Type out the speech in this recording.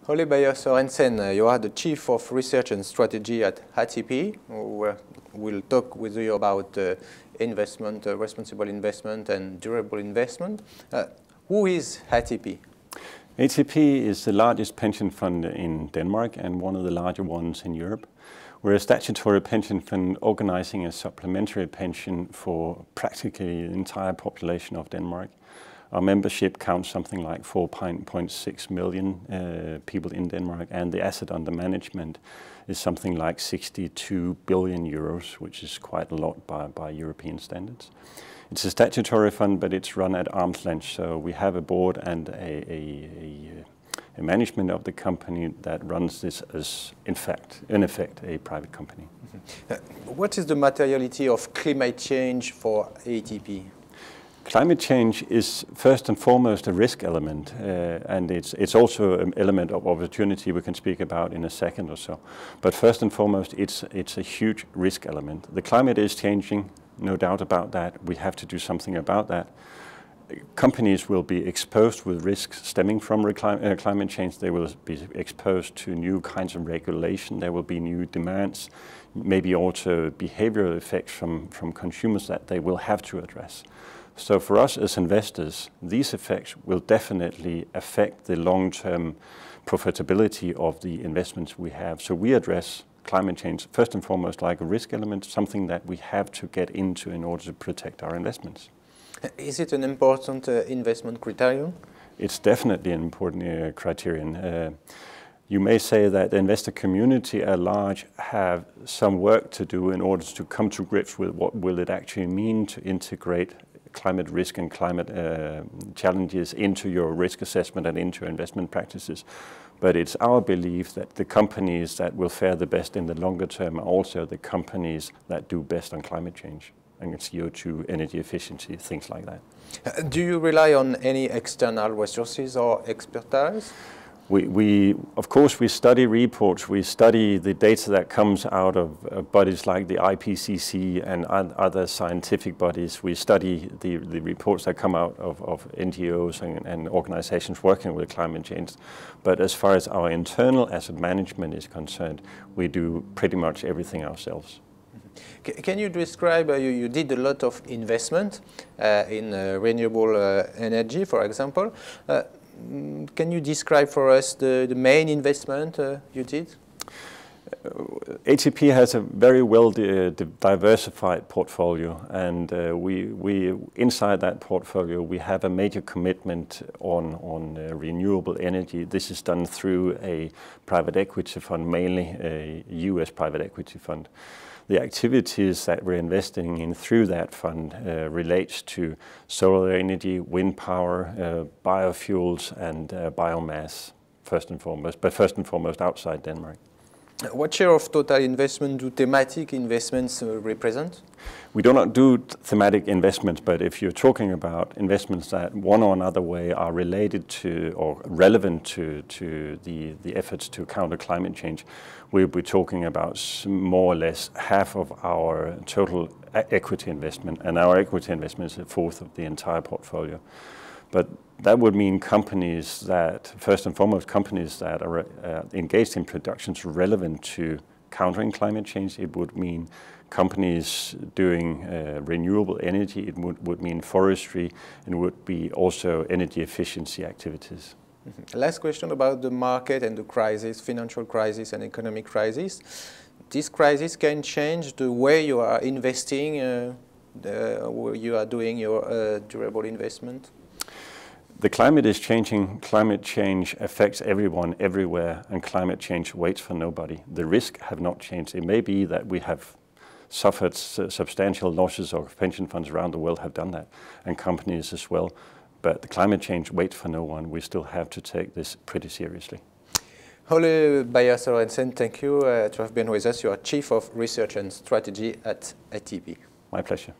Ole Beier Sorensen, you are the Chief of Research and Strategy at ATP. We'll talk with you about investment, responsible investment and durable investment. Who is ATP? ATP is the largest pension fund in Denmark and one of the larger ones in Europe. We're a statutory pension fund organizing a supplementary pension for practically the entire population of Denmark. Our membership counts something like 4.6 million people in Denmark, and the asset under management is something like 62 billion euros, which is quite a lot by European standards. It's a statutory fund, but it's run at arm's length, so we have a board and a management of the company that runs this as, in effect, a private company. What is the materiality of climate change for ATP? Climate change is first and foremost a risk element, and it's also an element of opportunity we can speak about in a second or so. But first and foremost, it's a huge risk element. The climate is changing, no doubt about that. We have to do something about that. Companies will be exposed with risks stemming from climate change. They will be exposed to new kinds of regulation. There will be new demands, maybe also behavioral effects from consumers that they will have to address. So for us as investors, these effects will definitely affect the long-term profitability of the investments we have. So we address climate change first and foremost like a risk element, something that we have to get into in order to protect our investments. Is it an important investment criterion? It's definitely an important criterion. You may say that the investor community at large have some work to do in order to come to grips with what will it actually mean to integrate climate risk and climate challenges into your risk assessment and into your investment practices. But it's our belief that the companies that will fare the best in the longer term are also the companies that do best on climate change and CO2, energy efficiency, things like that. Do you rely on any external resources or expertise? Of course, we study reports. We study the data that comes out of bodies like the IPCC and other scientific bodies. We study the reports that come out of NGOs and organizations working with climate change. But as far as our internal asset management is concerned, we do pretty much everything ourselves. Can you describe, you did a lot of investment in renewable energy, for example. Can you describe for us the main investment you did? ATP has a very well diversified portfolio, and we inside that portfolio we have a major commitment on renewable energy. This is done through a private equity fund, mainly a US private equity fund. The activities that we're investing in through that fund relates to solar energy, wind power, biofuels and biomass, first and foremost, but first and foremost outside Denmark. What share of total investment do thematic investments represent? We do not do thematic investments, but if you're talking about investments that one or another way are related to or relevant to the efforts to counter climate change, we'll be talking about more or less half of our total equity investment, and our equity investment is a fourth of the entire portfolio. But that would mean companies that, first and foremost, companies that are engaged in productions relevant to countering climate change. It would mean companies doing renewable energy. It would mean forestry, and it would be also energy efficiency activities. Last question about the market and the crisis, financial crisis and economic crisis. This crisis can change the way you are investing, you are doing your durable investment? The climate is changing. Climate change affects everyone, everywhere, and climate change waits for nobody. The risks have not changed. It may be that we have suffered substantial losses, or pension funds around the world have done that, and companies as well. But the climate change waits for no one. We still have to take this pretty seriously. Ole Beier Sorensen, thank you to have been with us. You are Chief of Research and Strategy at ATP. My pleasure.